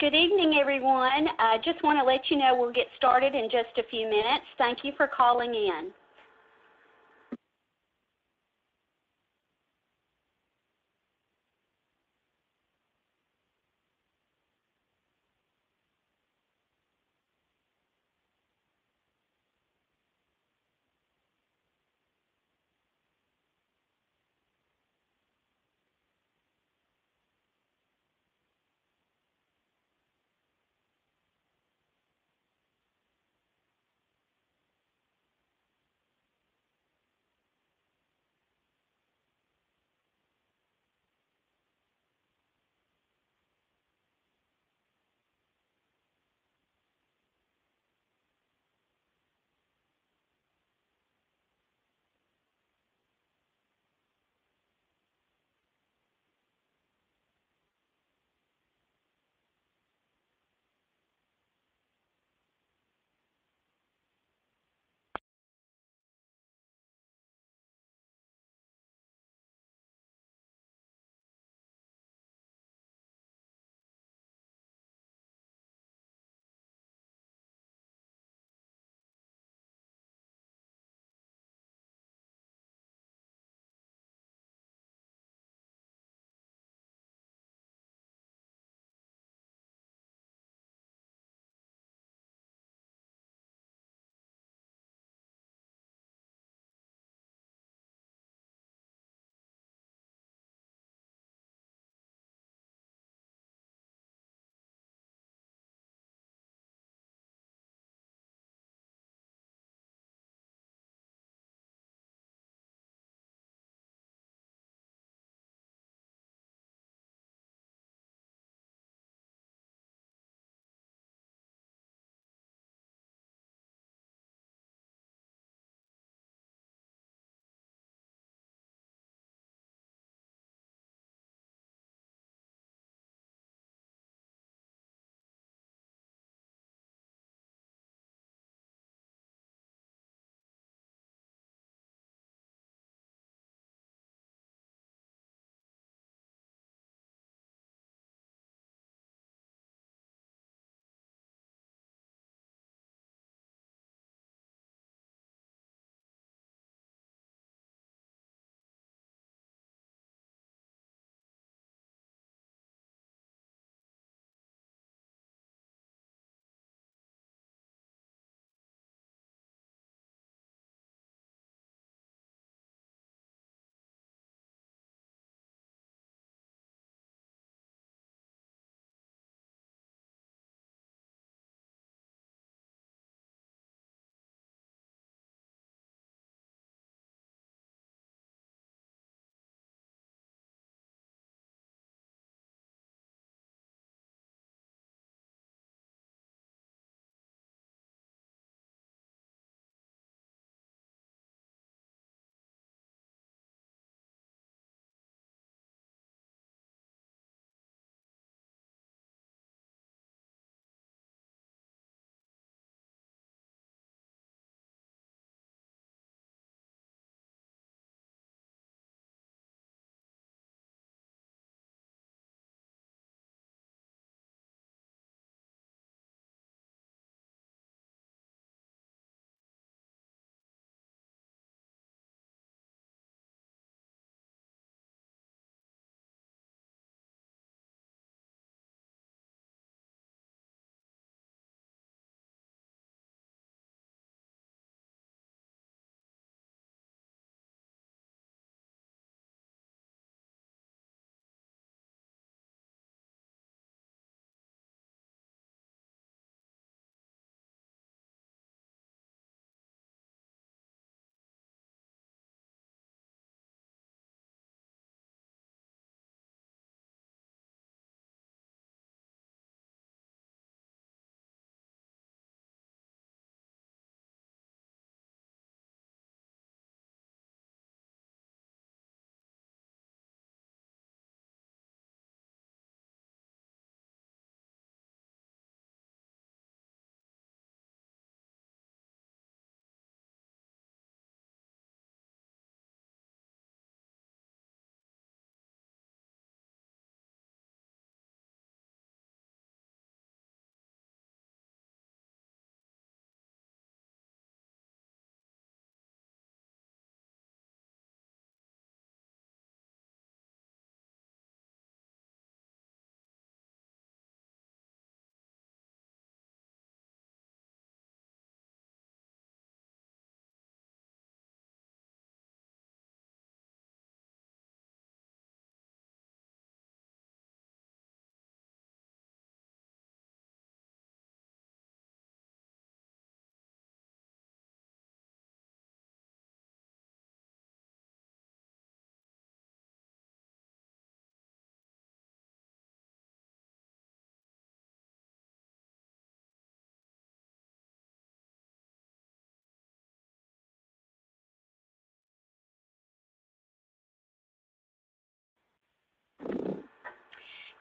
Good evening, everyone. I just want to let you know we'll get started in just a few minutes. Thank you for calling in.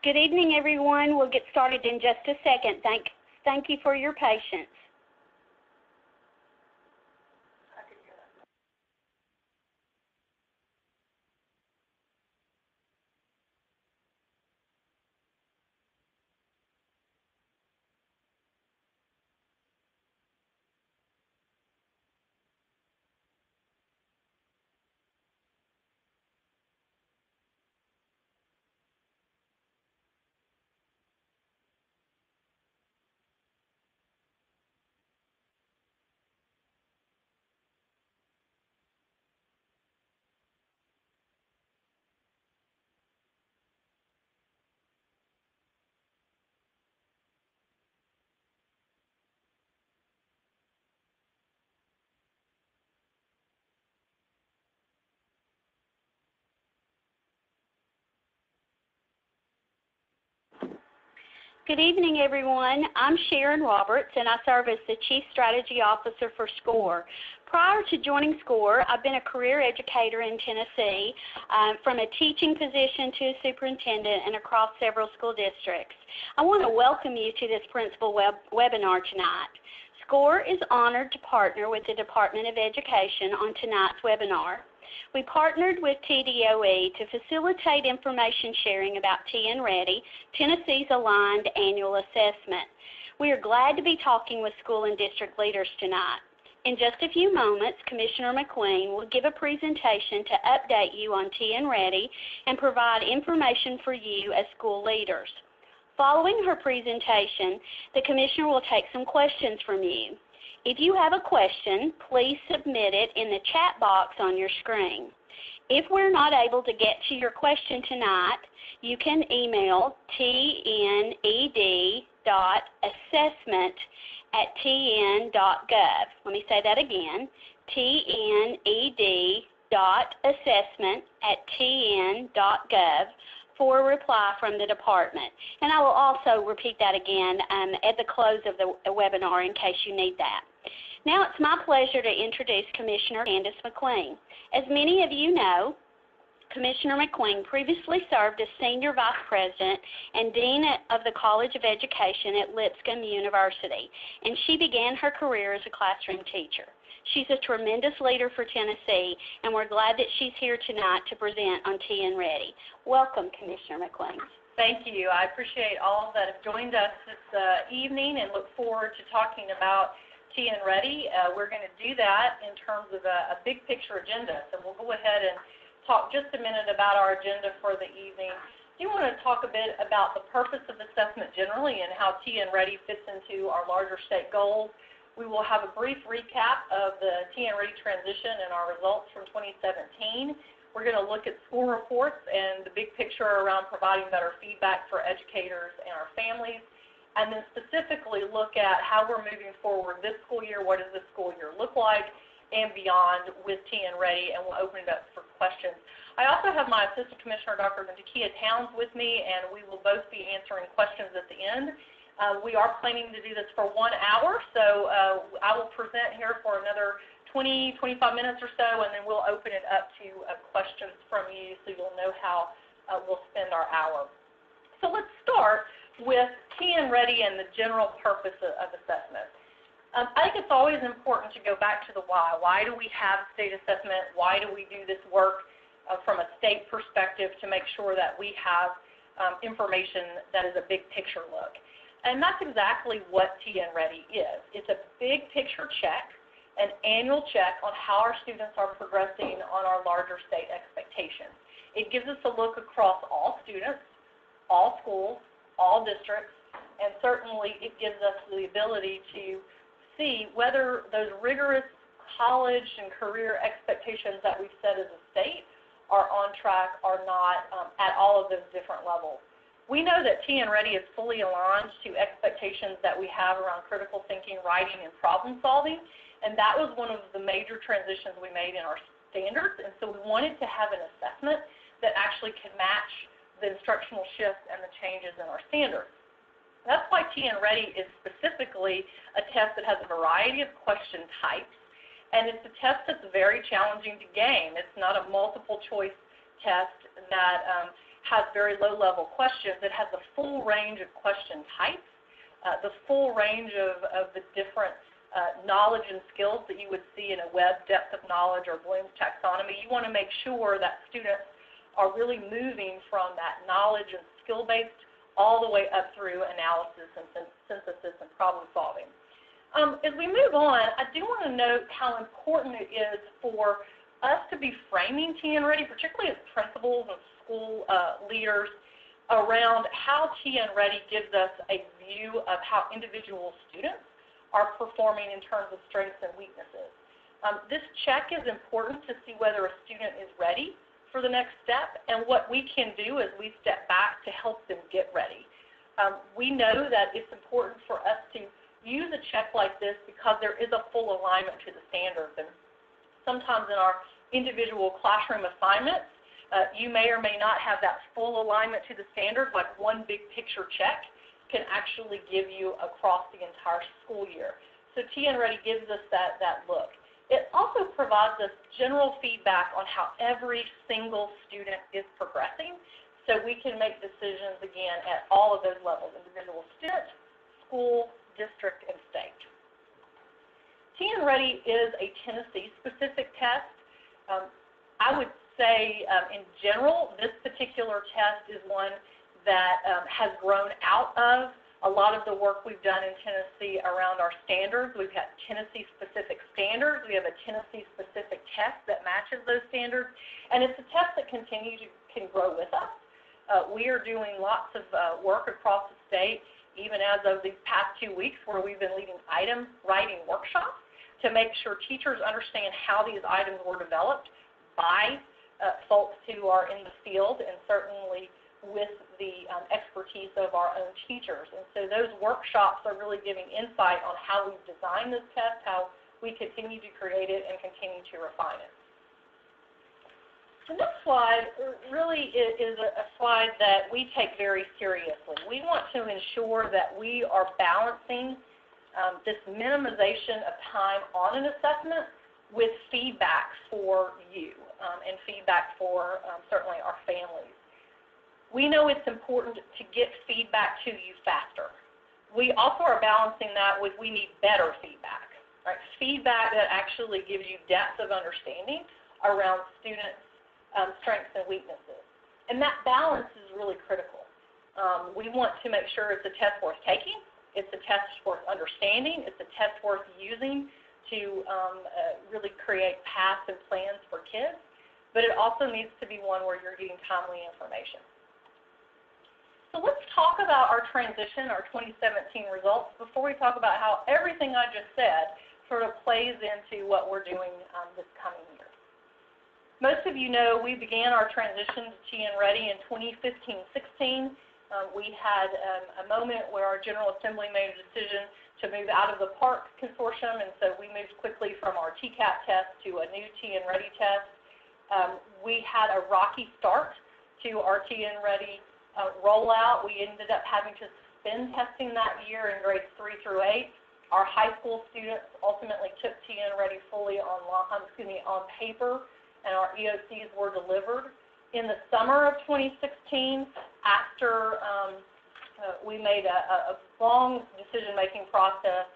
Good evening, everyone. We'll get started in just a second. Thank you for your patience. Good evening, everyone. I'm Sharon Roberts, and I serve as the Chief Strategy Officer for SCORE. Prior to joining SCORE, I've been a career educator in Tennessee, from a teaching position to a superintendent and across several school districts. I want to welcome you to this principal webinar tonight. SCORE is honored to partner with the Department of Education on tonight's webinar. We partnered with TDOE to facilitate information sharing about TNReady, Tennessee's aligned annual assessment. We are glad to be talking with school and district leaders tonight. In just a few moments, Commissioner McQueen will give a presentation to update you on TNReady and provide information for you as school leaders. Following her presentation, the Commissioner will take some questions from you. If you have a question, please submit it in the chat box on your screen. If we're not able to get to your question tonight, you can email tned.assessment@tn.gov. Let me say that again, tned.assessment@tn.gov for a reply from the department. And I will also repeat that again at the close of the webinar in case you need that. Now it's my pleasure to introduce Commissioner McQueen. As many of you know, Commissioner McQueen previously served as Senior Vice President and Dean of the College of Education at Lipscomb University, and she began her career as a classroom teacher. She's a tremendous leader for Tennessee, and we're glad that she's here tonight to present on TNReady. Welcome, Commissioner McQueen. Thank you. I appreciate all that have joined us this evening and look forward to talking about TNReady. We're going to do that in terms of a big picture agenda. So we'll go ahead and talk just a minute about our agenda for the evening. I do want to talk a bit about the purpose of assessment generally and how TNReady fits into our larger state goals. We will have a brief recap of the TNReady transition and our results from 2017. We're going to look at school reports and the big picture around providing better feedback for educators and our families, and then specifically look at how we're moving forward this school year, what does this school year look like, and beyond with TNReady, and we'll open it up for questions. I also have my Assistant Commissioner, Dr. Takia Towns, with me, and we will both be answering questions at the end. We are planning to do this for 1 hour, so I will present here for another 20, 25 minutes or so, and then we'll open it up to questions from you so you'll know how we'll spend our hour. So let's start with TNReady and the general purpose of assessment. I think it's always important to go back to the why. Why do we have state assessment? Why do we do this work from a state perspective to make sure that we have information that is a big picture look? And that's exactly what TNReady is. It's a big picture check, an annual check on how our students are progressing on our larger state expectations. It gives us a look across all students, all schools, all districts, and certainly it gives us the ability to see whether those rigorous college and career expectations that we've set as a state are on track or not at all of those different levels. We know that TNReady is fully aligned to expectations that we have around critical thinking, writing, and problem solving, and that was one of the major transitions we made in our standards, and so we wanted to have an assessment that actually can match the instructional shifts and the changes in our standards. That's why TNReady is specifically a test that has a variety of question types, and it's a test that's very challenging to game. It's not a multiple choice test that has very low-level questions. It has the full range of question types, the full range of the different knowledge and skills that you would see in a web depth of knowledge or Bloom's taxonomy. You want to make sure that students are really moving from that knowledge and skill-based all the way up through analysis and synthesis and problem solving. As we move on, I do want to note how important it is for us to be framing TNReady, particularly as principals and school leaders, around how TNReady gives us a view of how individual students are performing in terms of strengths and weaknesses. This check is important to see whether a student is ready for the next step and what we can do as we step back to help them get ready. We know that it's important for us to use a check like this because there is a full alignment to the standards. And sometimes in our individual classroom assignments, you may or may not have that full alignment to the standards, like one big picture check can actually give you across the entire school year. So TNReady gives us that look. It also provides us general feedback on how every single student is progressing, so we can make decisions, again, at all of those levels, individual student, school, district, and state. TNReady is a Tennessee-specific test. I would say, in general, this particular test is one that has grown out of a lot of the work we've done in Tennessee around our standards. We've got Tennessee-specific standards. We have a Tennessee-specific test that matches those standards, and it's a test that can grow with us. We are doing lots of work across the state, even as of these past 2 weeks, where we've been leading item writing workshops to make sure teachers understand how these items were developed by folks who are in the field, and certainly with the expertise of our own teachers. And so those workshops are really giving insight on how we've designed this test, how we continue to create it, and continue to refine it. The next slide really is a slide that we take very seriously. We want to ensure that we are balancing this minimization of time on an assessment with feedback for you and feedback for certainly our families. We know it's important to get feedback to you faster. We also are balancing that with we need better feedback, right? Feedback that actually gives you depth of understanding around students' strengths and weaknesses. And that balance is really critical. We want to make sure it's a test worth taking, it's a test worth understanding, it's a test worth using to really create paths and plans for kids, but it also needs to be one where you're getting timely information. So let's talk about our transition, our 2017 results, before we talk about how everything I just said sort of plays into what we're doing this coming year. Most of you know we began our transition to TNReady in 2015-16. We had a moment where our General Assembly made a decision to move out of the PARC consortium, and so we moved quickly from our TCAP test to a new TNReady test. We had a rocky start to our TNReady rollout. We ended up having to suspend testing that year in grades 3 through 8. Our high school students ultimately took TNReady fully on paper, and our EOCs were delivered. In the summer of 2016, after we made a long decision-making process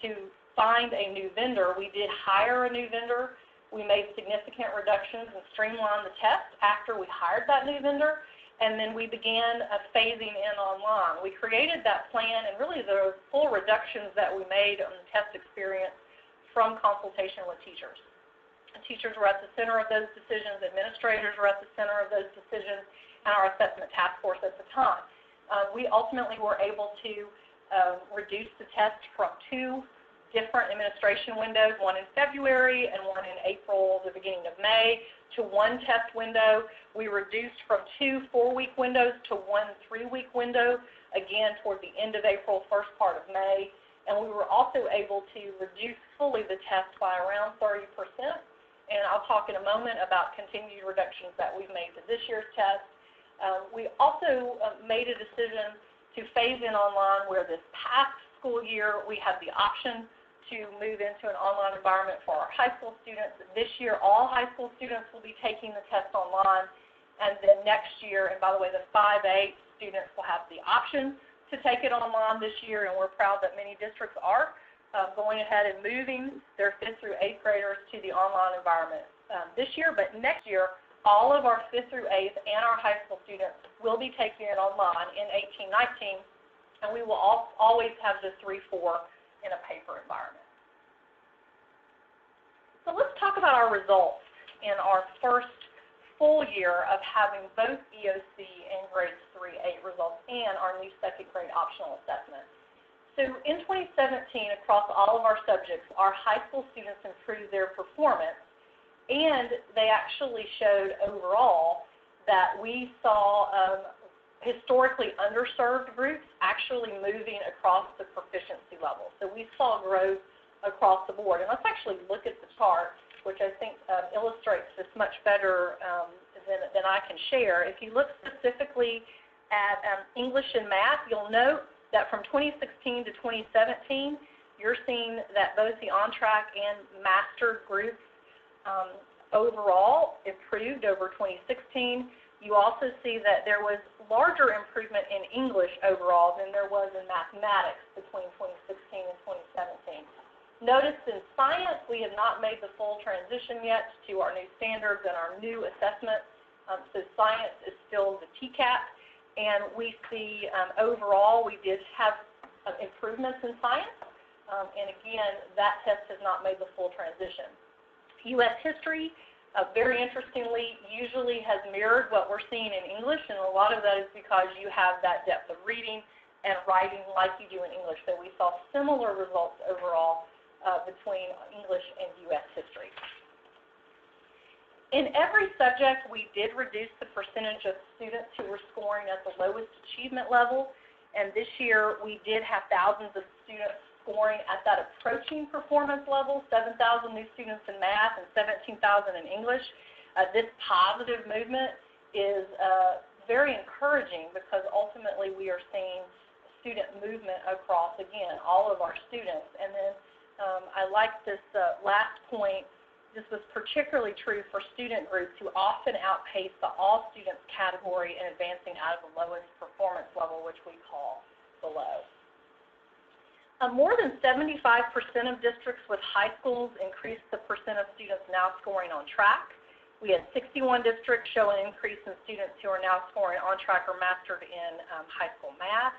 to find a new vendor, we did hire a new vendor. We made significant reductions and streamlined the test after we hired that new vendor. And then we began phasing in online. We created that plan, and really the full reductions that we made on the test experience from consultation with teachers. And teachers were at the center of those decisions, administrators were at the center of those decisions, and our assessment task force at the time. We ultimately were able to reduce the test from 2 different administration windows, one in February and one in April, the beginning of May, to 1 test window. We reduced from 2 4-week windows to 1 3-week window, again toward the end of April, first part of May. And we were also able to reduce fully the test by around 30%. And I'll talk in a moment about continued reductions that we've made to this year's test. We also made a decision to phase in online, where this past school year we had the option to move into an online environment for our high school students. This year, all high school students will be taking the test online, And then next year, and by the way, the 5A students will have the option to take it online this year, and we're proud that many districts are going ahead and moving their 5th through 8th graders to the online environment this year. But next year, all of our 5th through 8th and our high school students will be taking it online in 18-19, and we will always have the 3-4 in a paper environment. So let's talk about our results in our first full year of having both EOC and grades 3-8 results and our new second grade optional assessment. So in 2017, across all of our subjects, our high school students improved their performance, and they actually showed overall that we saw historically underserved groups actually moving across the proficiency level. So we saw growth across the board. And let's actually look at the chart, which I think illustrates this much better than I can share. If you look specifically at English and math, you'll note that from 2016 to 2017, you're seeing that both the on-track and mastered groups overall improved over 2016. You also see that there was larger improvement in English overall than there was in mathematics between 2016 and 2017. Notice in science, we have not made the full transition yet to our new standards and our new assessment. So science is still the TCAP, and we see overall we did have improvements in science, and again, that test has not made the full transition. U.S. history, very interestingly, usually has mirrored what we're seeing in English, and a lot of that is because you have that depth of reading and writing like you do in English. So we saw similar results overall between English and U.S. history. In every subject, we did reduce the percentage of students who were scoring at the lowest achievement level, and this year we did have thousands of students scoring at that approaching performance level, 7,000 new students in math and 17,000 in English. This positive movement is very encouraging because ultimately we are seeing student movement across, again, all of our students. And then I like this last point. This was particularly true for student groups who often outpace the all students category in advancing out of the lowest performance level, which we call below. More than 75% of districts with high schools increased the percent of students now scoring on track. We had 61 districts show an increase in students who are now scoring on track or mastered in high school math.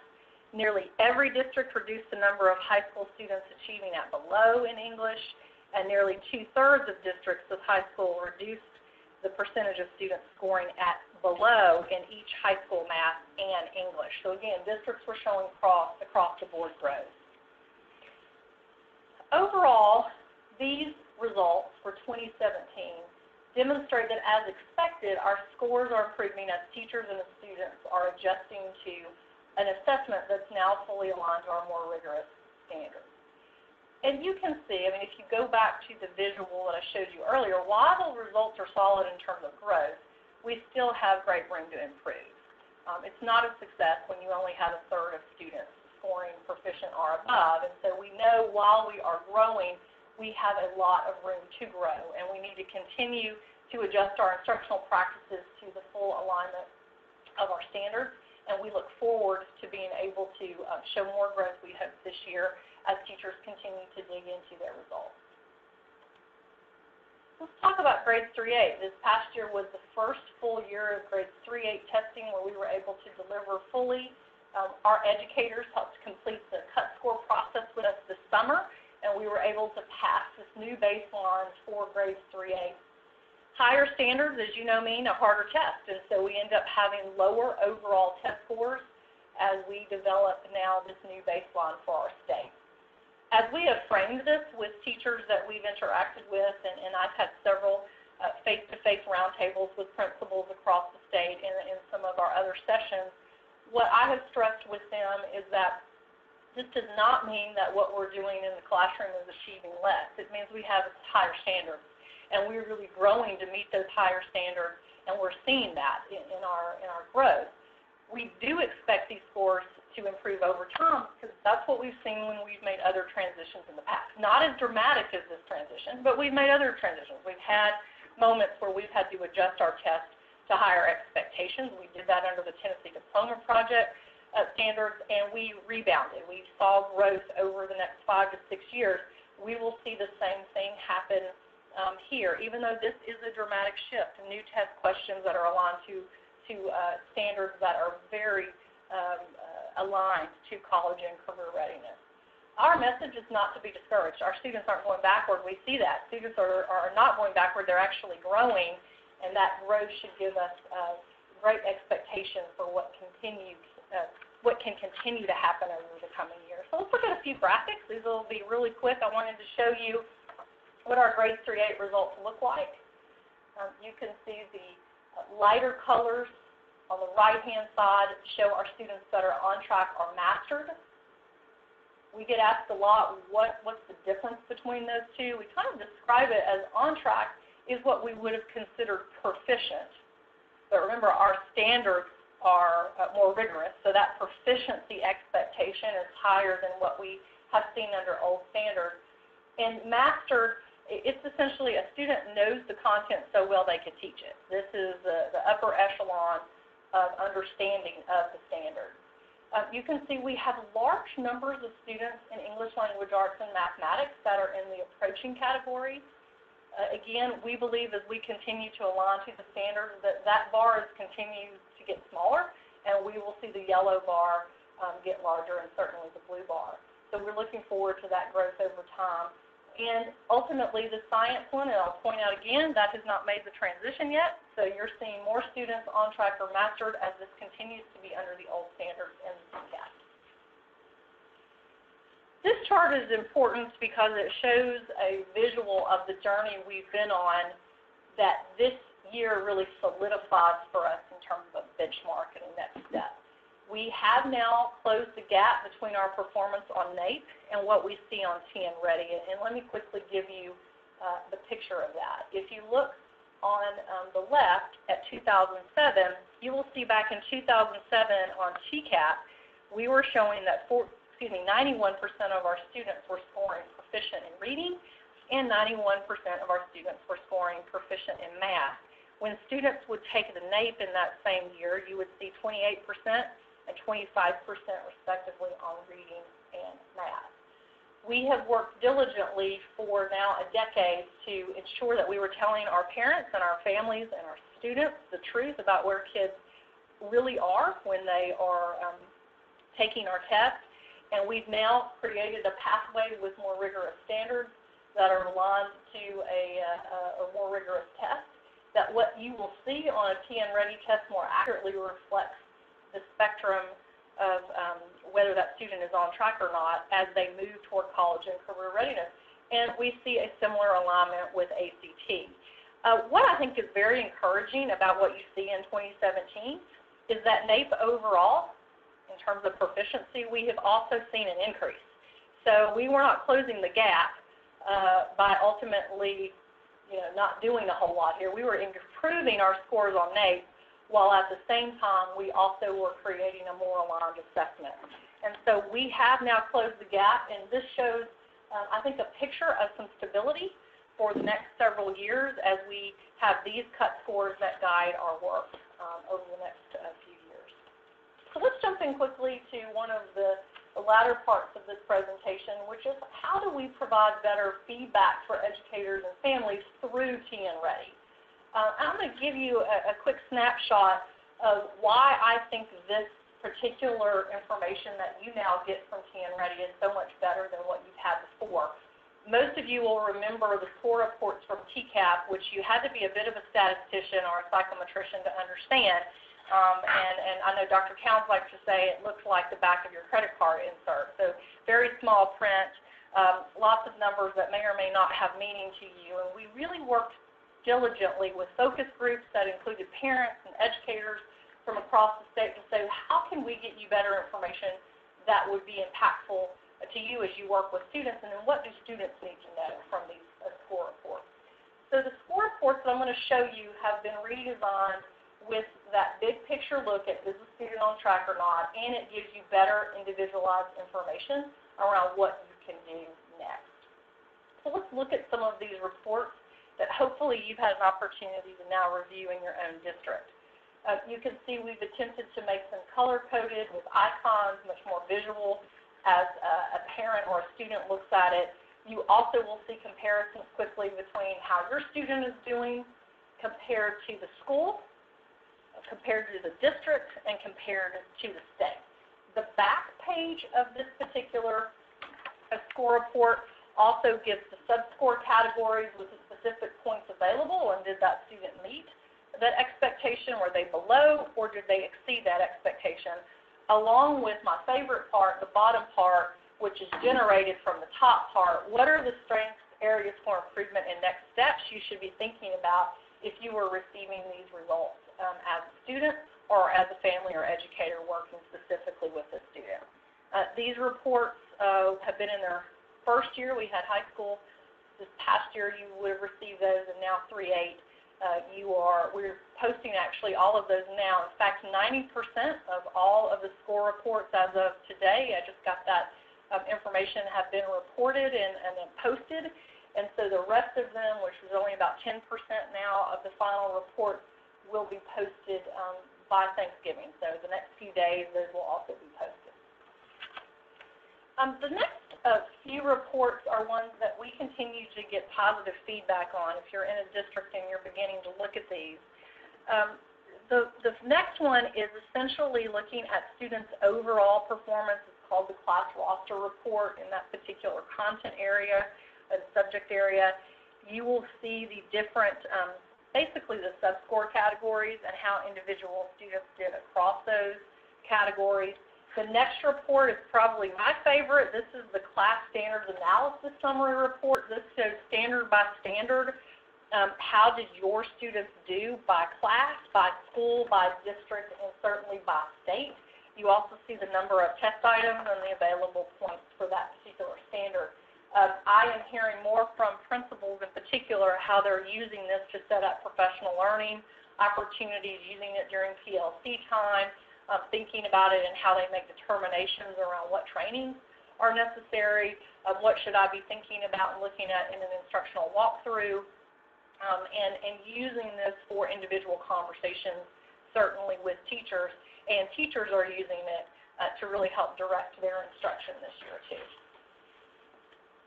Nearly every district reduced the number of high school students achieving at below in English, and nearly 2/3 of districts with high school reduced the percentage of students scoring at below in each high school math and English. So again, districts were showing across the board growth. Overall, these results for 2017 demonstrate that, as expected, our scores are improving as teachers and the students are adjusting to an assessment that's now fully aligned to our more rigorous standards. And you can see, I mean, if you go back to the visual that I showed you earlier, while the results are solid in terms of growth, we still have great room to improve. It's not a success when you only have 1/3 of students scoring proficient or above, and so we know while we are growing, we have a lot of room to grow, and we need to continue to adjust our instructional practices to the full alignment of our standards, and we look forward to being able to show more growth, we hope, this year as teachers continue to dig into their results. Let's talk about grades 3-8. This past year was the first full year of grades 3-8 testing where we were able to deliver fully. Our educators helped complete the cut score process with us this summer, and we were able to pass this new baseline for grades 3-8. Higher standards, as you know, mean a harder test, and so we end up having lower overall test scores as we develop now this new baseline for our state. As we have framed this with teachers that we've interacted with, and I've had several face-to-face roundtables with principals across the state and in some of our other sessions, what I have stressed with them is that this does not mean that what we're doing in the classroom is achieving less. It means we have higher standards, and we're really growing to meet those higher standards, and we're seeing that in our growth. We do expect these scores to improve over time because that's what we've seen when we've made other transitions in the past. Not as dramatic as this transition, but we've made other transitions. We've had moments where we've had to adjust our tests to higher expectations. We did that under the Tennessee Diploma Project standards, and we rebounded. We saw growth over the next 5 to 6 years. We will see the same thing happen here, even though this is a dramatic shift. New test questions that are aligned to standards that are very aligned to college and career readiness. Our message is not to be discouraged. Our students aren't going backward. We see that. Students are not going backward. They're actually growing, and that growth should give us great expectations for what can continue to happen over the coming years. So let's look at a few graphics. These will be really quick. I wanted to show you what our grade 3-8 results look like. You can see the lighter colors on the right-hand side show our students that are on track or mastered. We get asked a lot, what's the difference between those two? We kind of describe it as on track is what we would have considered proficient. But remember, our standards are more rigorous, so that proficiency expectation is higher than what we have seen under old standards. And mastered, it's essentially a student knows the content so well they could teach it. This is the upper echelon of understanding of the standard. You can see we have large numbers of students in English language arts and mathematics that are in the approaching category. Again, we believe as we continue to align to the standards that bar is continuing to get smaller, and we will see the yellow bar get larger and certainly the blue bar. So we're looking forward to that growth over time. And ultimately, the science one, and I'll point out again, that has not made the transition yet. So you're seeing more students on track or mastered as this continues to be under the old standards in the CCAP. This chart is important because it shows a visual of the journey we've been on that this year really solidifies for us in terms of a benchmark and a next step. We have now closed the gap between our performance on NAEP and what we see on TNReady, and let me quickly give you the picture of that. If you look on the left at 2007, you will see back in 2007 on TCAP, we were showing that 91% of our students were scoring proficient in reading, and 91% of our students were scoring proficient in math. When students would take the NAEP in that same year, you would see 28% and 25% respectively on reading and math. We have worked diligently for now a decade to ensure that we were telling our parents and our families and our students the truth about where kids really are when they are taking our tests, and we've now created a pathway with more rigorous standards that are aligned to a more rigorous test, that what you will see on a TNReady test more accurately reflects the spectrum of whether that student is on track or not as they move toward college and career readiness. And we see a similar alignment with ACT. What I think is very encouraging about what you see in 2017 is that NAEP overall, in terms of proficiency, we have also seen an increase. So we were not closing the gap by ultimately not doing a whole lot here. We were improving our scores on NAEP, while at the same time we also were creating a more aligned assessment. And so we have now closed the gap, and this shows, I think, a picture of some stability for the next several years as we have these cut scores that guide our work over the next few years. So let's jump in quickly to one of the latter parts of this presentation, which is how do we provide better feedback for educators and families through TNReady? I'm going to give you a quick snapshot of why I think this particular information that you now get from TNReady is so much better than what you've had before. Most of you will remember the score reports from TCAP, which you had to be a bit of a statistician or a psychometrician to understand. And I know Dr. Counts likes to say it looks like the back of your credit card insert. So very small print, lots of numbers that may or may not have meaning to you. And we really worked diligently with focus groups that included parents and educators from across the state to say, how can we get you better information that would be impactful to you as you work with students, and then what do students need to know from these score reports? So the score reports that I'm going to show you have been redesigned with that big picture look at is the student on track or not, and it gives you better individualized information around what you can do next. So let's look at some of these reports that hopefully you've had an opportunity to now review in your own district. You can see we've attempted to make them color-coded with icons, much more visual as a parent or a student looks at it. You also will see comparisons quickly between how your student is doing compared to the school, compared to the district, and compared to the state. The back page of this particular score report also gives the sub-score categories with the specific points available, and did that student meet that expectation? Were they below, or did they exceed that expectation? Along with my favorite part, the bottom part, which is generated from the top part. What are the strengths, areas for improvement, and next steps you should be thinking about if you were receiving these results as a student or as a family or educator working specifically with a student? These reports have been in their first year. We had high school. This past year you would have received those, and now 3-8. We're posting actually all of those now. In fact, 90% of all of the score reports as of today, I just got that information, have been reported and then posted. And so the rest of them, which is only about 10% now of the final report, will be posted by Thanksgiving. So the next few days, those will also be posted. The next few reports are ones that we continue to get positive feedback on if you're in a district and you're beginning to look at these. The next one is essentially looking at students' overall performance. It's called the class roster report in that particular content area, subject area. You will see the different, basically the sub-score categories and how individual students did across those categories. The next report is probably my favorite. This is the Class Standards Analysis Summary Report. This shows standard by standard. How did your students do by class, by school, by district, and certainly by state. You also see the number of test items and the available points for that particular standard. I am hearing more from principals in particular how they're using this to set up professional learning opportunities, using it during PLC time, thinking about it and how they make determinations around what trainings are necessary, what should I be thinking about and looking at in an instructional walkthrough, and using this for individual conversations, certainly with teachers, and teachers are using it to really help direct their instruction this year too.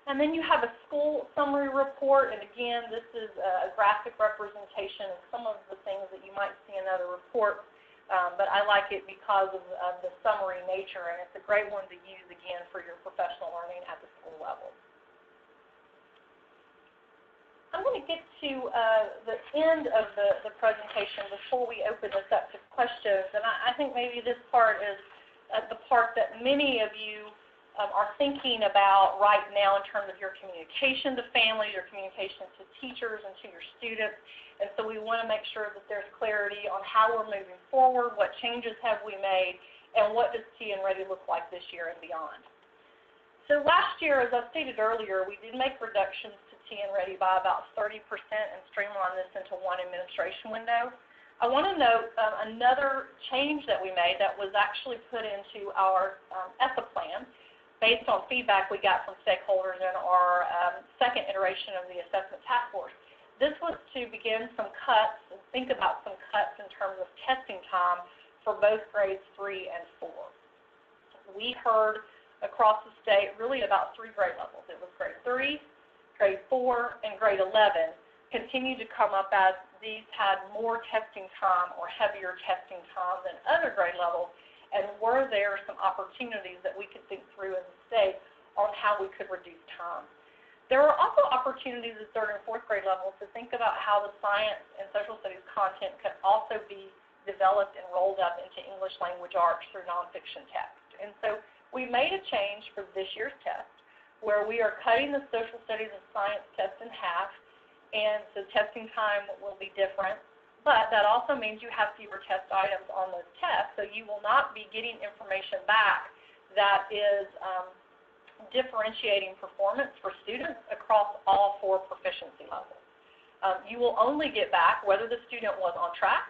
And then you have a school summary report, and again, this is a graphic representation of some of the things that you might see in other reports. But I like it because of the summary nature, and it's a great one to use, again, for your professional learning at the school level. I'm going to get to the end of the presentation before we open this up to questions, and I think maybe this part is the part that many of you are thinking about right now in terms of your communication to families, your communication to teachers and to your students. And so we want to make sure that there's clarity on how we're moving forward, what changes have we made, and what does TNReady look like this year and beyond. So last year, as I stated earlier, we did make reductions to TNReady by about 30% and streamline this into one administration window. I want to note another change that we made that was actually put into our ESSA plan based on feedback we got from stakeholders in our second iteration of the assessment task force. This was to begin some cuts and think about some cuts in terms of testing time for both grades 3 and 4. We heard across the state really about 3 grade levels. It was grade 3, grade 4, and grade 11 continue to come up as these had more testing time or heavier testing time than other grade levels, and were there some opportunities that we could think through in the state on how we could reduce time. There are also opportunities at 3rd and 4th grade levels to think about how the science and social studies content could also be developed and rolled up into English language arts through nonfiction text. And so we made a change for this year's test where we are cutting the social studies and science test in half, and the testing time will be different. But that also means you have fewer test items on those tests, so you will not be getting information back that is differentiating performance for students across all 4 proficiency levels. You will only get back whether the student was on track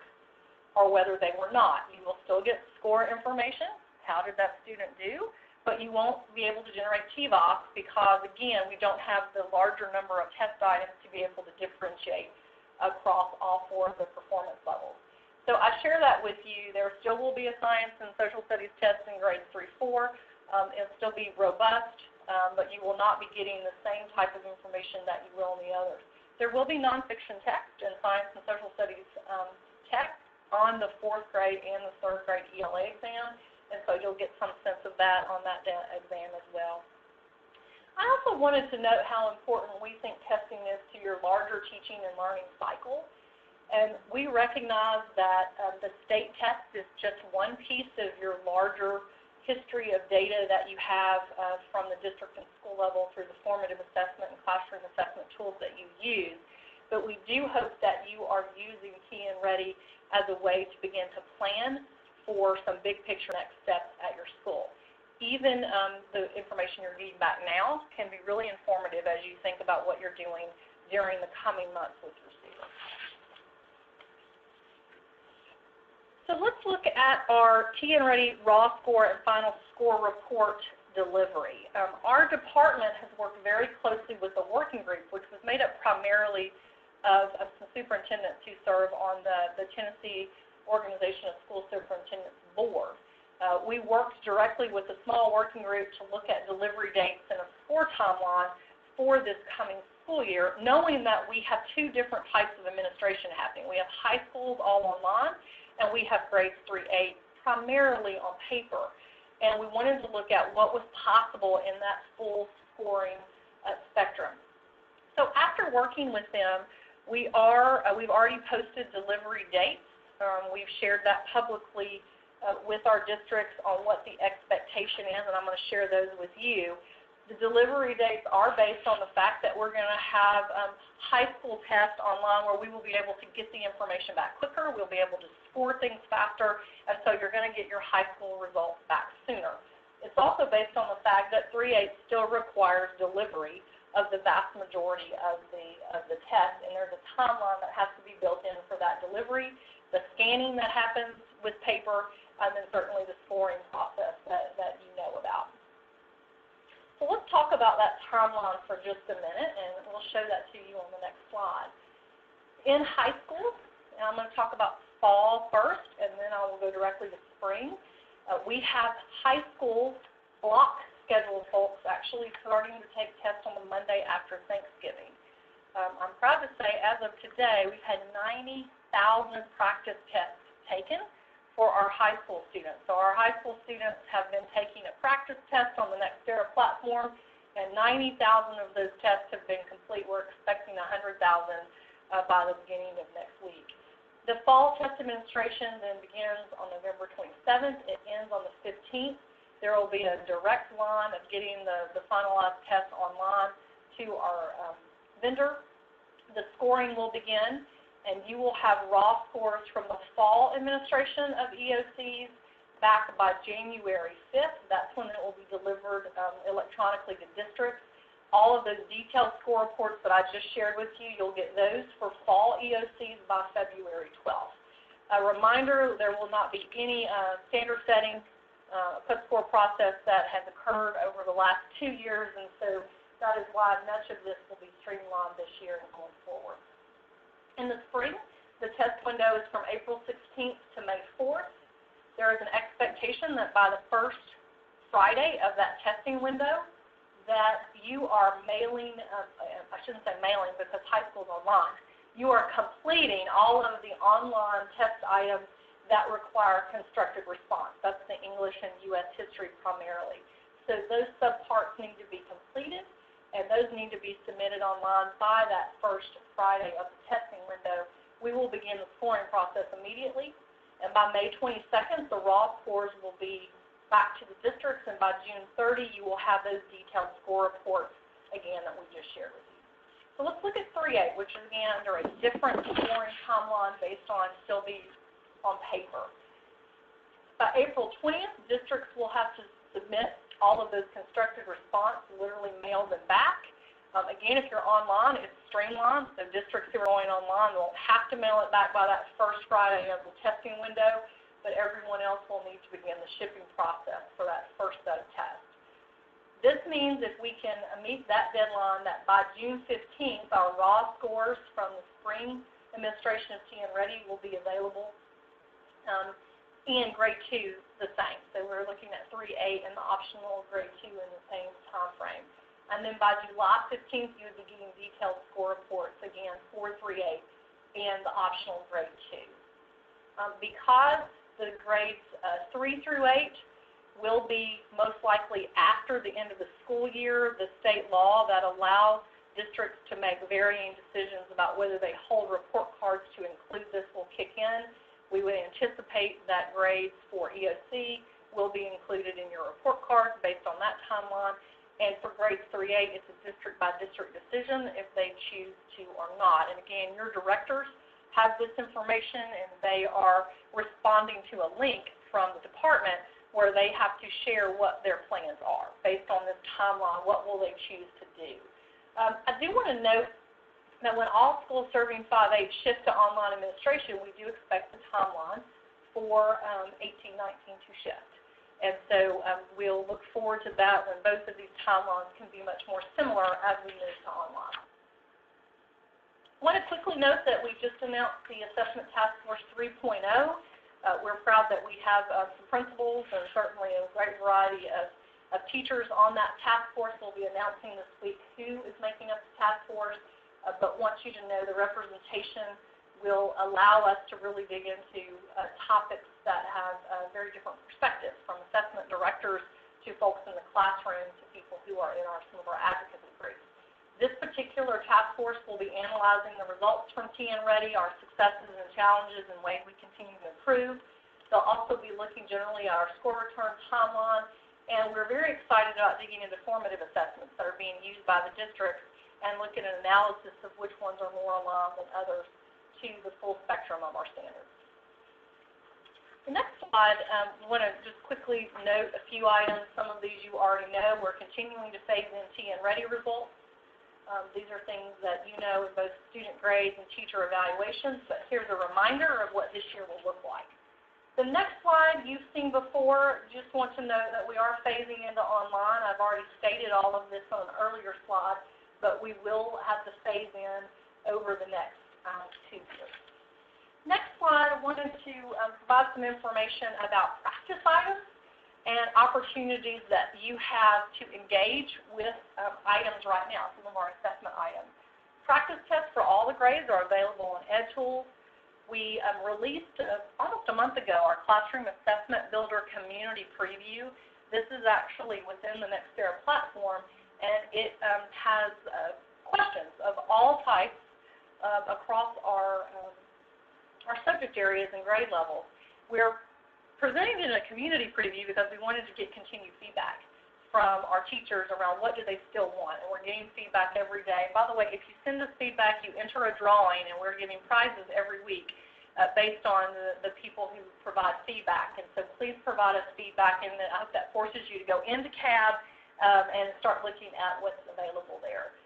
or whether they were not. You will still get score information, how did that student do, but you won't be able to generate TVOS because, again, we don't have the larger number of test items to be able to differentiate across all 4 of the performance levels. So I share that with you. There still will be a science and social studies test in grades 3-4. It'll still be robust, but you will not be getting the same type of information that you will in the others. There will be nonfiction text and science and social studies text on the 4th grade and the 3rd grade ELA exam, and so you'll get some sense of that on that exam as well. I also wanted to note how important we think testing is to your larger teaching and learning cycle. And we recognize that the state test is just one piece of your larger history of data that you have from the district and school level through the formative assessment and classroom assessment tools that you use. But we do hope that you are using TNReady as a way to begin to plan for some big picture next steps at your school. Even the information you're getting back now can be really informative as you think about what you're doing during the coming months with your students. So let's look at our TNReady raw score and final score report delivery. Our department has worked very closely with the working group, which was made up primarily of some superintendents who serve on the Tennessee Organization of School Superintendents Board. We worked directly with a small working group to look at delivery dates and a score timeline for this coming school year, knowing that we have two different types of administration happening. We have high schools all online, and we have grades 3-8 primarily on paper. And we wanted to look at what was possible in that full scoring spectrum. So after working with them, we've already posted delivery dates. We've shared that publicly with our districts on what the expectation is, and I'm going to share those with you. The delivery dates are based on the fact that we're going to have high school tests online where we will be able to get the information back quicker. We'll be able to score things faster, and so you're going to get your high school results back sooner. It's also based on the fact that 3-8 still requires delivery of the vast majority of the test, and there's a timeline that has to be built in for that delivery, the scanning that happens with paper, and then certainly the scoring process that you know about. So let's talk about that timeline for just a minute, and we'll show that to you on the next slide. In high school, and I'm going to talk about fall first, and then I will go directly to spring. We have high school block scheduled folks actually starting to take tests on the Monday after Thanksgiving. I'm proud to say as of today, we've had 90,000 practice tests taken for our high school students. So our high school students have been taking a practice test on the Nextera platform, and 90,000 of those tests have been complete. We're expecting 100,000 by the beginning of next week. The fall test administration then begins on November 27th. It ends on the 15th. There will be a direct line of getting the finalized tests online to our vendor. The scoring will begin, and you will have raw scores from the fall administration of EOCs back by January 5th. That's when it will be delivered electronically to districts. All of those detailed score reports that I just shared with you, you'll get those for fall EOCs by February 12th. A reminder, there will not be any standard setting put score process that has occurred over the last 2 years, and so that is why much of this will be streamlined this year and going forward. In the spring, the test window is from April 16th to May 4th. There is an expectation that by the first Friday of that testing window that you are mailing, I shouldn't say mailing because high school is online, you are completing all of the online test items that require constructive response. That's the English and U.S. history primarily. So those subparts need to be completed, and those need to be submitted online by that first Friday of the testing window. We will begin the scoring process immediately, and by May 22nd, the raw scores will be back to the districts, and by June 30, you will have those detailed score reports, again, that we just shared with you. So let's look at 3-8, which is, again, under a different scoring timeline based on still be on paper. By April 20th, districts will have to submit all of those constructive response, literally mail them back. Again, if you're online, it's streamlined, so districts who are going online won't have to mail it back by that first Friday of the testing window, but everyone else will need to begin the shipping process for that first set of tests. This means if we can meet that deadline, that by June 15th, our raw scores from the spring administration of TNReady will be available and grade 2 the same. So we're looking at 3-8 and the optional grade 2 in the same time frame. And then by July 15th, you would be getting detailed score reports again for 3-8 and the optional grade 2. Because the grades 3 through 8 will be most likely after the end of the school year, the state law that allows districts to make varying decisions about whether they hold report cards to include this will kick in. We would anticipate that grades for EOC will be included in your report cards based on that timeline. And for grades 3-8, it's a district-by-district decision if they choose to or not. And again, your directors have this information, and they are responding to a link from the department where they have to share what their plans are based on this timeline. What will they choose to do? I do want to note that when all schools serving 5-8 shift to online administration, we do expect the timeline for 18-19 to shift. And so we'll look forward to that when both of these timelines can be much more similar as we move to online. I want to quickly note that we just announced the Assessment Task Force 3.0. We're proud that we have some principals and certainly a great variety of teachers on that task force. We'll be announcing this week who is making up the task force. But want you to know the representation will allow us to really dig into topics that have very different perspectives, from assessment directors to folks in the classroom to people who are in some of our advocacy groups. This particular task force will be analyzing the results from TNReady, our successes and challenges, and ways we continue to improve. They'll also be looking generally at our score return timeline, and we're very excited about digging into formative assessments that are being used by the districts and look at an analysis of which ones are more aligned than others to the full spectrum of our standards. The next slide, I want to just quickly note a few items. Some of these you already know. We're continuing to phase in TNReady results. These are things that you know in both student grades and teacher evaluations, but here's a reminder of what this year will look like. The next slide you've seen before. Just want to know that we are phasing into online. I've already stated all of this on an earlier slide, but we will have to phase in over the next 2 years. Next slide, I wanted to provide some information about practice items and opportunities that you have to engage with items right now, some of our assessment items. Practice tests for all the grades are available on EdTools. We released almost a month ago our Classroom Assessment Builder Community Preview. This is actually within the Nextera platform, and it has questions of all types across our subject areas and grade levels. We're presenting it in a community preview because we wanted to get continued feedback from our teachers around what do they still want, and we're getting feedback every day. By the way, if you send us feedback, you enter a drawing, and we're giving prizes every week based on the people who provide feedback. And so please provide us feedback, and I hope that forces you to go into CAB and start looking at what's available there.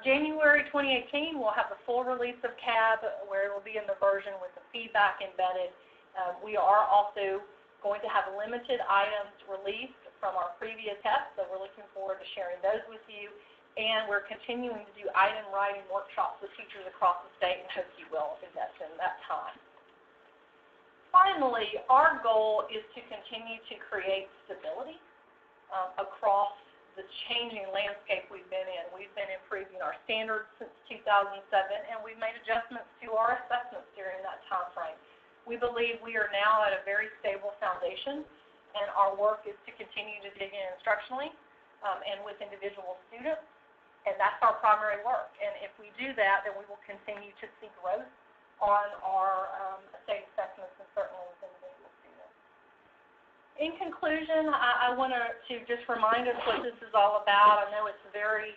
January 2018, we'll have the full release of CAB where it will be in the version with the feedback embedded. We are also going to have limited items released from our previous tests, so we're looking forward to sharing those with you. And we're continuing to do item writing workshops with teachers across the state and hope you will invest in that time. Finally, our goal is to continue to create stability across the changing landscape we've been in. We've been improving our standards since 2007, and we've made adjustments to our assessments during that time frame. We believe we are now at a very stable foundation, and our work is to continue to dig in instructionally and with individual students, and that's our primary work. And if we do that, then we will continue to see growth on our state assessments and certainly with individual students. In conclusion, I want to just remind us what this is all about. I know it's very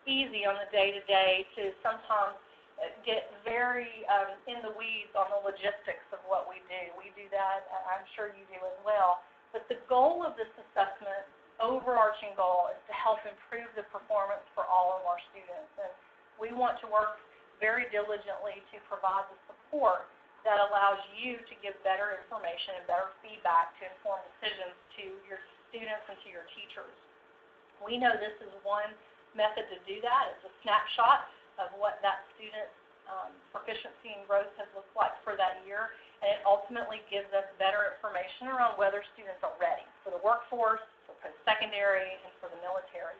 easy on the day-to-day to sometimes get very in the weeds on the logistics of what we do. We do that, I'm sure you do as well. But the goal of this assessment, overarching goal, is to help improve the performance for all of our students. And we want to work very diligently to provide the support that allows you to give better information and better feedback to inform decisions to your students and to your teachers. We know this is one method to do that. It's a snapshot of what that student's proficiency and growth has looked like for that year. and it ultimately gives us better information around whether students are ready for the workforce, for post-secondary, and for the military.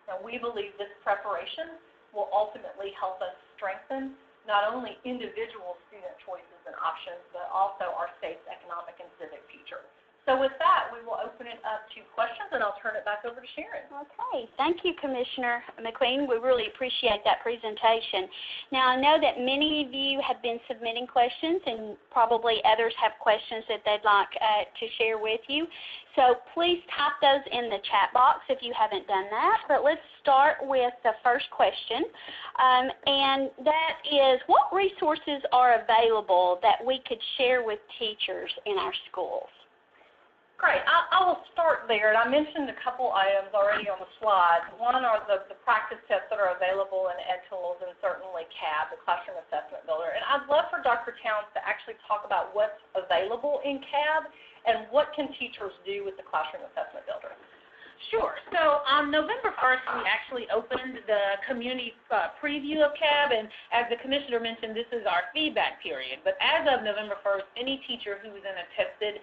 Now, we believe this preparation will ultimately help us strengthen not only individual student choices and options, but also our state's economic and civic future. So with that, we will open it up to questions, and I'll turn it back over to Sharon. Okay. Thank you, Commissioner McQueen. We really appreciate that presentation. Now, I know that many of you have been submitting questions, and probably others have questions that they'd like to share with you. So please type those in the chat box if you haven't done that. But let's start with the first question, and that is, what resources are available that we could share with teachers in our schools? Great. I will start there, and I mentioned a couple items already on the slide. One are the practice tests that are available in EdTools, and certainly CAB, the Classroom Assessment Builder. And I'd love for Dr. Towns to actually talk about what's available in CAB and what can teachers do with the Classroom Assessment Builder. Sure. So on November 1st, we actually opened the community preview of CAB, and as the Commissioner mentioned, this is our feedback period. But as of November 1st, any teacher who was in a tested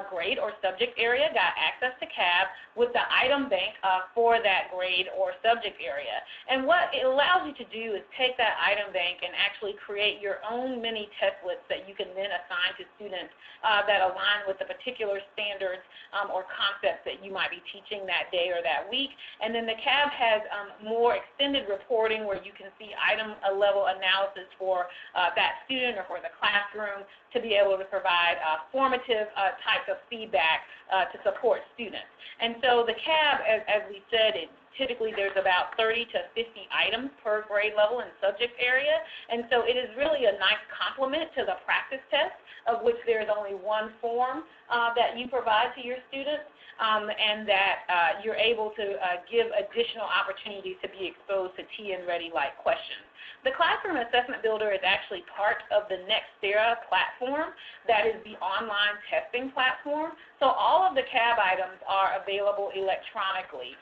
grade or subject area got access to CAB with the item bank for that grade or subject area. And what it allows you to do is take that item bank and actually create your own mini templates that you can then assign to students that align with the particular standards or concepts that you might be teaching that day or that week. And then the CAB has more extended reporting where you can see item level analysis for that student or for the classroom to be able to provide formative types of feedback to support students. And so the CAB, as we said, typically there's about 30 to 50 items per grade level and subject area, and so it is really a nice complement to the practice test, of which there's only one form that you provide to your students, and that you're able to give additional opportunities to be exposed to TNReady-like questions. The Classroom Assessment Builder is actually part of the Nextera platform. That is the online testing platform. So all of the CAB items are available electronically.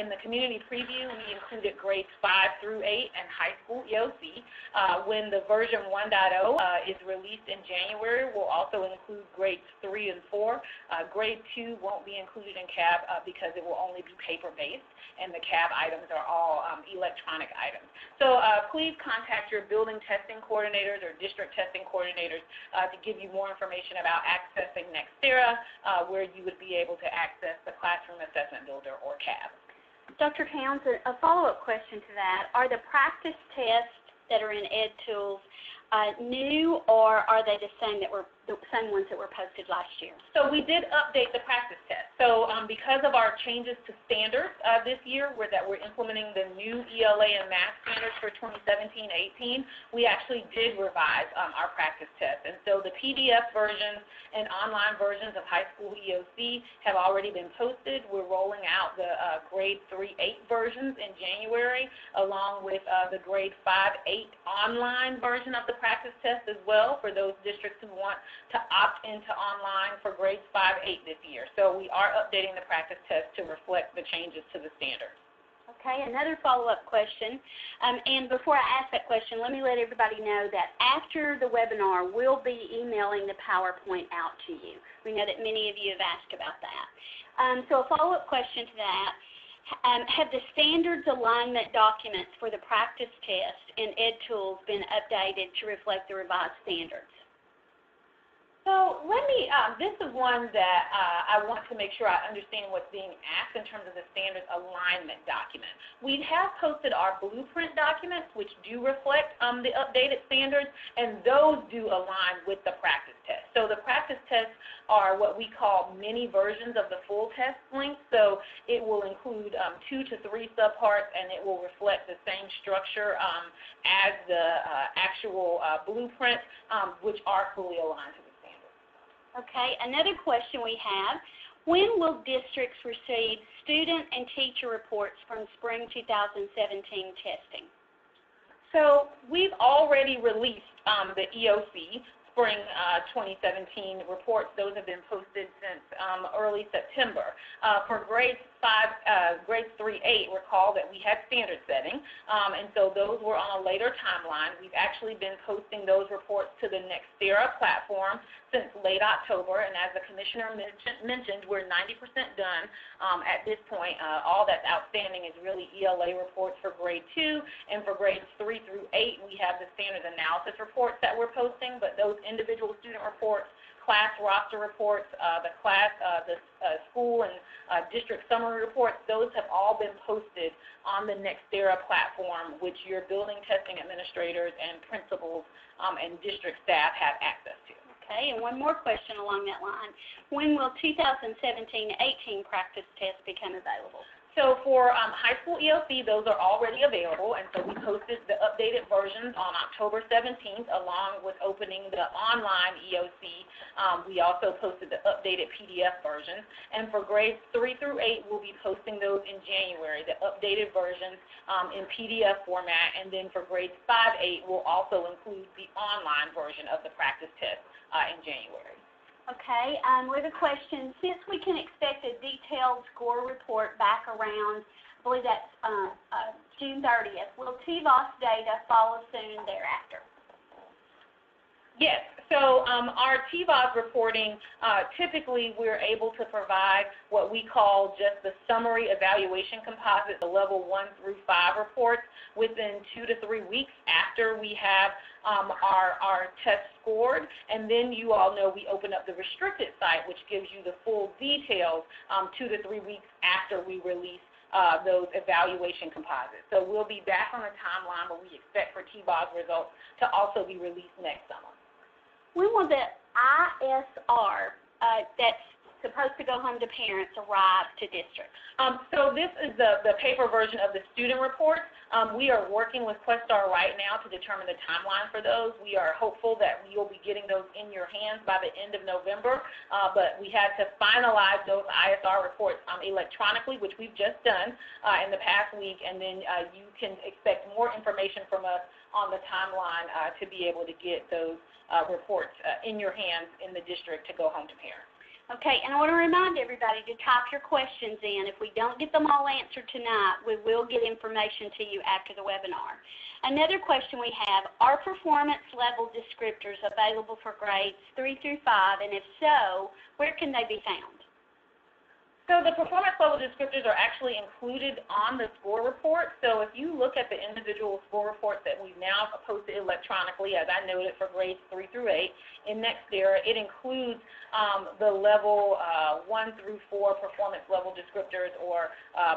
In the community preview, we included grades 5 through 8 and high school EOC. When the version 1.0 is released in January, we'll also include grades 3 and 4. Grade 2 won't be included in CAB because it will only be paper-based, and the CAB items are all electronic items. So please contact your building testing coordinators or district testing coordinators to give you more information about accessing Nextera, where you would be able to access the Classroom Assessment Builder or CAB. Dr. Towns, a follow-up question to that. Are the practice tests that are in EdTools new, or are they the same ones that were posted last year? So we did update the practice test. So because of our changes to standards this year, we're implementing the new ELA and math standards for 2017-18, we actually did revise our practice test. And so the PDF versions and online versions of high school EOC have already been posted. We're rolling out the grade 3-8 versions in January, along with the grade 5-8 online version of the practice test as well for those districts who want to opt into online for grades 5-8 this year. So we are updating the practice test to reflect the changes to the standards. Okay, another follow-up question. And before I ask that question, let me let everybody know that after the webinar, we'll be emailing the PowerPoint out to you. We know that many of you have asked about that. So a follow-up question to that. Have the standards alignment documents for the practice test in EdTools been updated to reflect the revised standards? So this is one that I want to make sure I understand what's being asked in terms of the standards alignment document. We have posted our blueprint documents, which do reflect the updated standards, and those do align with the practice test. So the practice tests are what we call mini versions of the full test length. So it will include 2 to 3 subparts, and it will reflect the same structure as the actual blueprint, which are fully aligned to the standards. Okay, another question we have, when will districts receive student and teacher reports from spring 2017 testing? So we've already released the EOC spring 2017 reports. Those have been posted since early September. For grades 3-8, recall that we had standard setting, and so those were on a later timeline. We've actually been posting those reports to the Nextera platform since late October, and as the Commissioner mentioned, we're 90% done at this point. All that's outstanding is really ELA reports for grade 2, and for grades 3-8, we have the standard analysis reports that we're posting, but those individual student reports, class roster reports, the school and district summary reports, those have all been posted on the Nextera platform, which your building testing administrators and principals and district staff have access to. Okay, and one more question along that line. When will 2017-18 practice tests become available? So for high school ELC, those are already available, and so we posted the updated versions on October 17th, along with opening the online EOC. We also posted the updated PDF versions, and for grades 3-8, we'll be posting those in January, the updated versions in PDF format, and then for grades 5-8, we'll also include the online version of the practice test in January. Okay, we have a question. Since we can expect a detailed score report back around, I believe that's June 30th, will TVOS data follow soon thereafter? Yes. So our TVOS reporting, typically we're able to provide what we call just the summary evaluation composite, the level 1 through 5 reports, within 2 to 3 weeks after we have our test scored. And then you all know we open up the restricted site, which gives you the full details 2 to 3 weeks after we release those evaluation composites. So we'll be back on a timeline where we expect for TVOS results to also be released next summer. When will the ISR that's supposed to go home to parents arrive to districts? So this is the paper version of the student reports. We are working with Questar right now to determine the timeline for those. We are hopeful that we will be getting those in your hands by the end of November, but we had to finalize those ISR reports electronically, which we've just done in the past week, and then you can expect more information from us on the timeline to be able to get those reports in your hands in the district to go home to parents. Okay, and I want to remind everybody to type your questions in. If we don't get them all answered tonight, we will get information to you after the webinar. Another question we have, are performance level descriptors available for grades 3 through 5, and if so, where can they be found? So the performance level descriptors are actually included on the score report. So if you look at the individual score reports that we've now posted electronically, as I noted for grades 3 through 8 in Nextera, it includes the level 1 through 4 performance level descriptors, or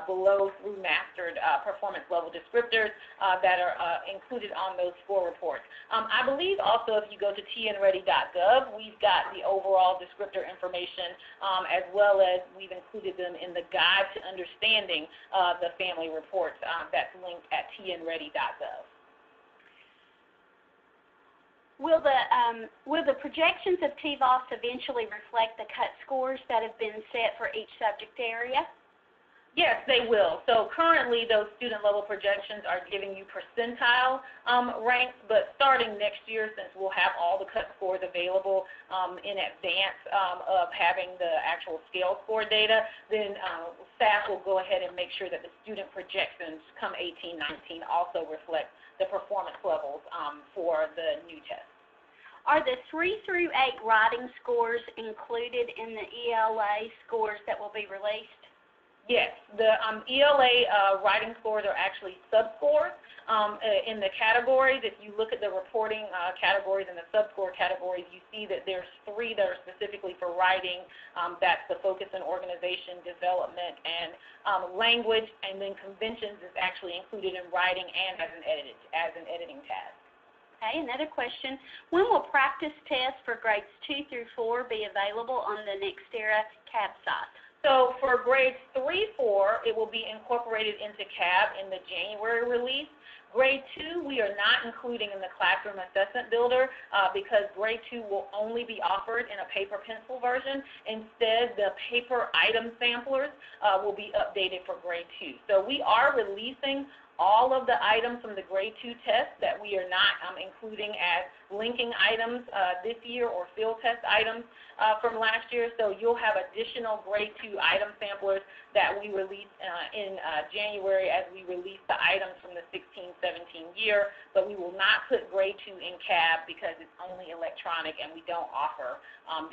below through mastered performance level descriptors that are included on those score reports. I believe also if you go to TNReady.gov, we've got the overall descriptor information, as well as we've included them in the guide to understanding the family reports that's linked at TNReady.gov. Will the projections of TVOS eventually reflect the cut scores that have been set for each subject area? Yes, they will. So currently those student level projections are giving you percentile ranks, but starting next year, since we'll have all the cut scores available in advance of having the actual scale score data, then staff will go ahead and make sure that the student projections come 18-19 also reflect the performance levels for the new test. Are the 3 through 8 writing scores included in the ELA scores that will be released? Yes, the ELA writing scores are actually sub-scores in the categories. If you look at the reporting categories and the sub-score categories, you see that there's 3 that are specifically for writing. That's the focus on organization, development, and language, and then conventions is actually included in writing and as an editing task. Okay, another question. When will practice tests for grades 2 through 4 be available on the Nextera CAB site? So for grades 3-4, it will be incorporated into CAB in the January release. Grade 2, we are not including in the Classroom Assessment Builder because grade 2 will only be offered in a paper pencil version. Instead, the paper item samplers will be updated for grade 2. So we are releasing all of the items from the grade 2 test that we are not including as linking items this year or field test items from last year. So you'll have additional grade 2 item samplers that we release in January as we release the items from the 16-17 year, but we will not put grade 2 in CAB because it's only electronic and we don't offer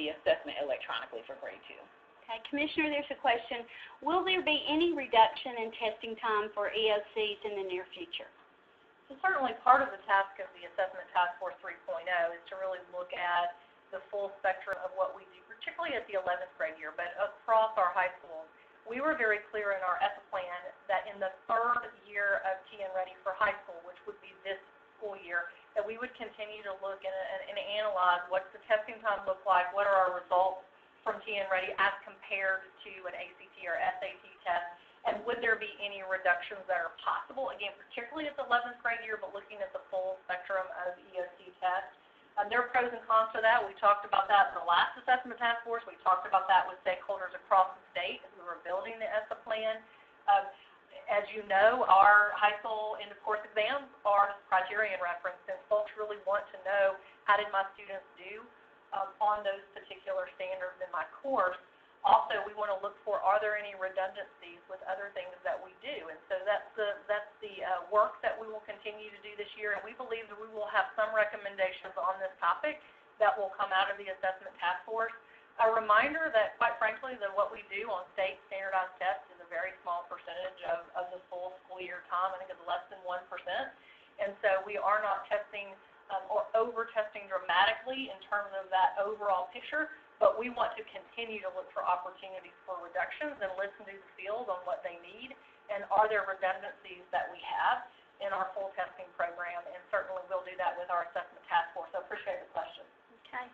the assessment electronically for grade 2. Okay, Commissioner, there's a question. Will there be any reduction in testing time for EOCs in the near future? So certainly part of the task of the Assessment Task Force 3.0 is to really look at the full spectrum of what we do, particularly at the 11th grade year, but across our high schools. We were very clear in our ESSA plan that in the third year of TNReady for high school, which would be this school year, that we would continue to look and analyze what's the testing time look like, what are our results from TNReady as compared to an ACT or SAT test, and would there be any reductions that are possible, again, particularly at the 11th grade year, but looking at the full spectrum of EOC tests. There are pros and cons to that. We talked about that in the last Assessment Task Force. We talked about that with stakeholders across the state as we were building the ESSA plan. As you know, our high school end-of-course exams are criterion referenced, and folks really want to know, how did my students do on those particular standards in my course. Also, we want to look for, are there any redundancies with other things that we do? And so that's the work that we will continue to do this year, and we believe that we will have some recommendations on this topic that will come out of the Assessment Task Force. A reminder that, quite frankly, that what we do on state standardized tests is a very small percentage of the full school year time. I think it's less than 1%. And so we are not testing or over-testing dramatically in terms of that overall picture, but we want to continue to look for opportunities for reductions and listen to the field on what they need, and are there redundancies that we have in our full testing program, and certainly we'll do that with our Assessment Task Force. So I appreciate the question. Okay.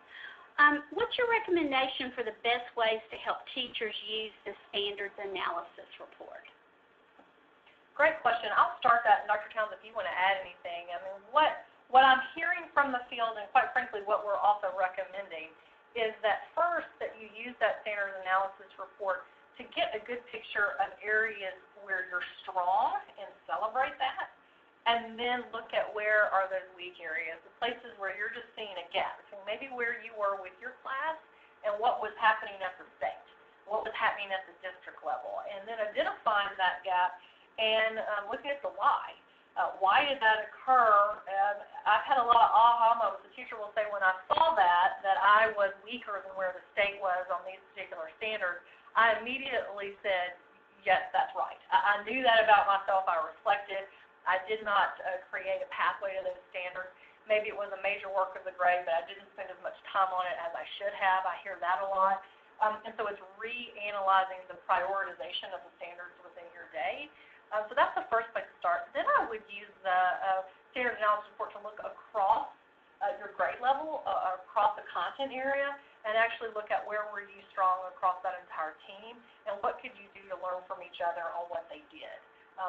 What's your recommendation for the best ways to help teachers use the standards analysis report? Great question. I'll start that, and Dr. Towns, if you want to add anything. I mean, what I'm hearing from the field, and quite frankly what we're also recommending, is that first that you use that standards analysis report to get a good picture of areas where you're strong and celebrate that, and then look at where are those weak areas, the places where you're just seeing a gap between maybe where you were with your class and what was happening at the state, what was happening at the district level, and then identifying that gap and looking at the why. Why did that occur? I've had a lot of aha moments. The teacher will say, when I saw that I was weaker than where the state was on these particular standards, I immediately said, yes, that's right. I knew that about myself. I reflected. I did not create a pathway to those standards. Maybe it was a major work of the grade, but I didn't spend as much time on it as I should have. I hear that a lot. And so it's reanalyzing the prioritization of the standards within your day. So that's the first place to start. Then I would use the standards analysis report to look across your grade level, across the content area, and actually look at where were you strong across that entire team, and what could you do to learn from each other on what they did.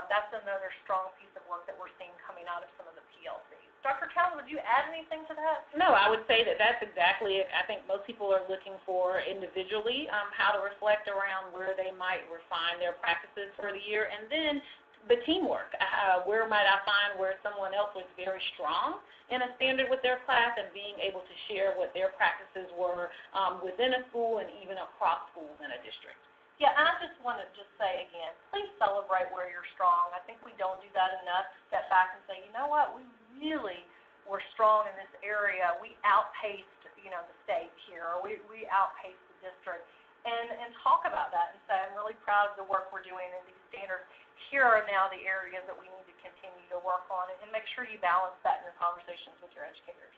That's another strong piece of work that we're seeing coming out of some of the PLCs. Dr. Towns, would you add anything to that? No, I would say that that's exactly it. I think most people are looking for individually how to reflect around where they might refine their practices for the year, and then the teamwork. Where might I find where someone else was very strong in a standard with their class, and being able to share what their practices were within a school and even across schools in a district. Yeah, and I just want to say again, please celebrate where you're strong. I think we don't do that enough. Step back and say, you know what, we really were strong in this area. We outpaced, the state here, or we outpaced the district. And talk about that and say, I'm really proud of the work we're doing in these standards. Here are now the areas that we need to continue to work on, and make sure you balance that in your conversations with your educators.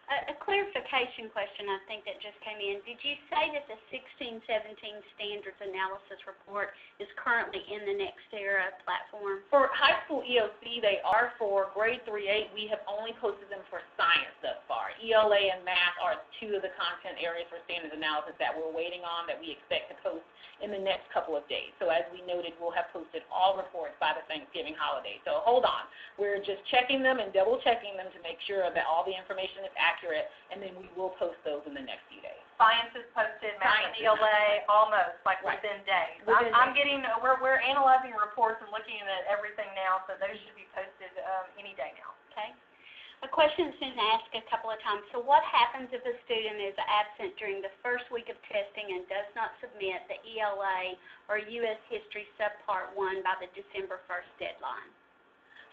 A clarification question I think that just came in. Did you say that the 16-17 standards analysis report is currently in the NextEra platform? For high school EOC, they are. For grade 3-8, we have only posted them for science thus far. ELA and math are two of the content areas for standards analysis that we're waiting on, that we expect to post in the next couple of days. So as we noted, we'll have posted all reports by the Thanksgiving holiday. So hold on. We're just checking them and double checking them to make sure that all the information is accurate, and then we will post those in the next few days. Science is posted, math and ELA, almost, like within days. I'm getting, we're analyzing reports and looking at everything now, so those should be posted any day now. Okay. A question's been asked a couple of times. So what happens if a student is absent during the first week of testing and does not submit the ELA or U.S. History Subpart 1 by the December 1st deadline?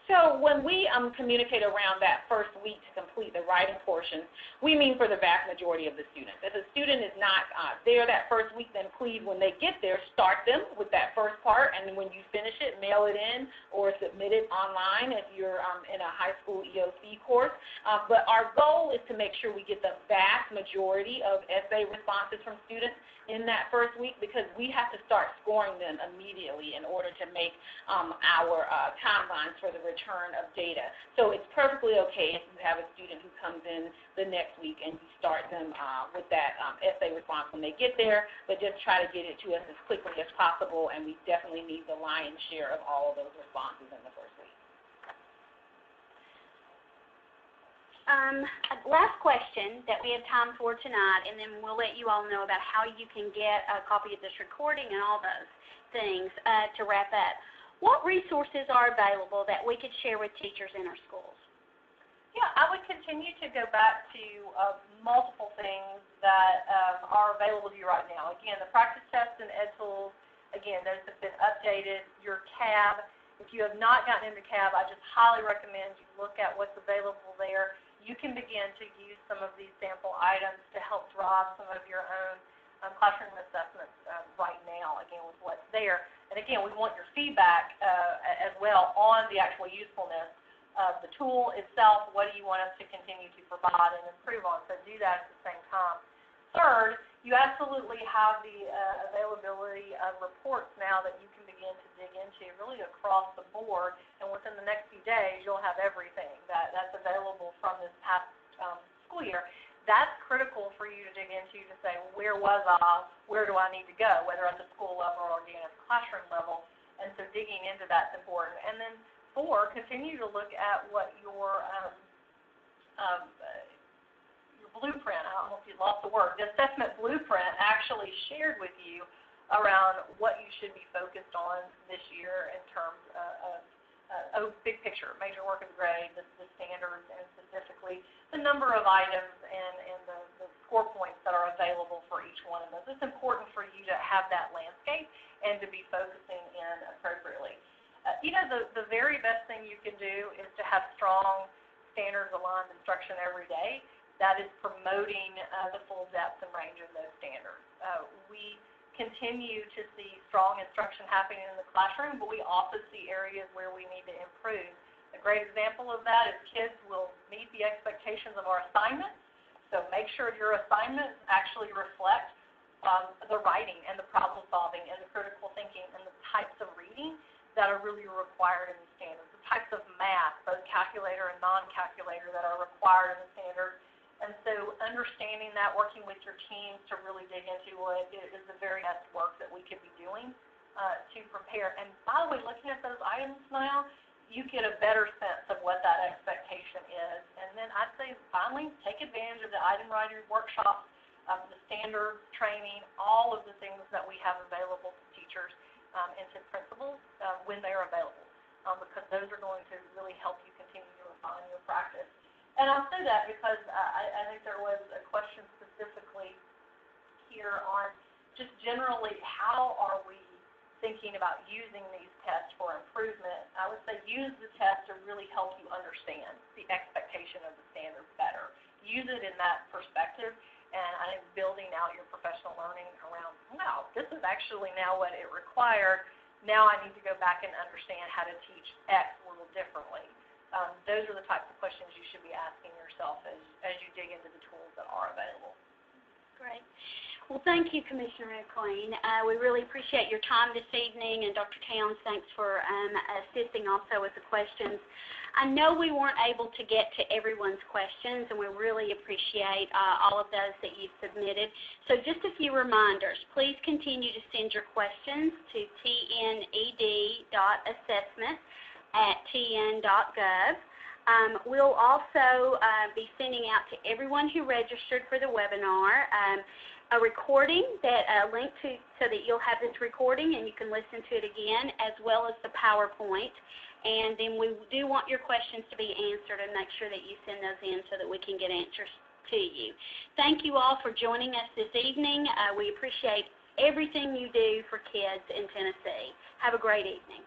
So when we communicate around that first week to complete the writing portion, we mean for the vast majority of the students. If a student is not there that first week, then please, when they get there, start them with that first part, and then when you finish it, mail it in or submit it online if you're in a high school EOC course. But our goal is to make sure we get the vast majority of essay responses from students in that first week, because we have to start scoring them immediately in order to make our timelines for the return of data. So it's perfectly okay if you have a student who comes in the next week and you start them with that essay response when they get there, but just try to get it to us as quickly as possible, and we definitely need the lion's share of all of those responses in the first week. Last question that we have time for tonight, and then we'll let you all know about how you can get a copy of this recording and all those things to wrap up. What resources are available that we could share with teachers in our schools? Yeah, I would continue to go back to multiple things that are available to you right now. Again, the practice tests and ed tools, again, those have been updated. Your CAB, if you have not gotten into CAB, I just highly recommend you look at what's available there. You can begin to use some of these sample items to help drive some of your own classroom assessments right now, again, with what's there. And again, we want your feedback as well on the actual usefulness of the tool itself. What do you want us to continue to provide and improve on? So do that at the same time. Third, you absolutely have the availability of reports now that you can begin to dig into really across the board, and within the next few days you'll have everything that's available from this past school year. That's critical for you to dig into to say, well, where was I, where do I need to go, whether at the school level or again at the classroom level, and so digging into that's important. And then 4, continue to look at what your blueprint, I don't know if you lost the word, the assessment blueprint actually shared with you around what you should be focused on this year in terms of big picture, major work of the grade, the standards, and specifically the number of items and the score points that are available for each one of those. It's important for you to have that landscape and to be focusing in appropriately. The very best thing you can do is to have strong standards-aligned instruction every day. That is promoting the full depth and range of those standards. We continue to see strong instruction happening in the classroom, but we also see areas where we need to improve. A great example of that is kids will meet the expectations of our assignments, so make sure your assignments actually reflect the writing and the problem solving and the critical thinking and the types of reading that are really required in the standards, the types of math, both calculator and non-calculator, that are required in the standards. And so understanding that, working with your teams to really dig into what is the very best work that we could be doing to prepare. And by the way, looking at those items now, you get a better sense of what that expectation is. And then I'd say finally, take advantage of the item writing workshops, the standard training, all of the things that we have available to teachers and to principals when they're available, because those are going to really help you continue to refine your practice. And I'll say that because I think there was a question specifically here on just generally how are we thinking about using these tests for improvement. I would say use the test to really help you understand the expectation of the standards better. Use it in that perspective, and I think building out your professional learning around, wow, this is actually now what it required. Now I need to go back and understand how to teach X a little differently. Those are the types of questions you should be asking yourself as you dig into the tools that are available. Great. Well, thank you, Commissioner McQueen. We really appreciate your time this evening, and Dr. Towns, thanks for assisting also with the questions. I know we weren't able to get to everyone's questions, and we really appreciate all of those that you've submitted. So just a few reminders. Please continue to send your questions to tned.assessment@tn.gov. We'll also be sending out to everyone who registered for the webinar a recording, a link so that you'll have this recording and you can listen to it again, as well as the PowerPoint. And then we do want your questions to be answered, and make sure that you send those in so that we can get answers to you. Thank you all for joining us this evening. We appreciate everything you do for kids in Tennessee. Have a great evening.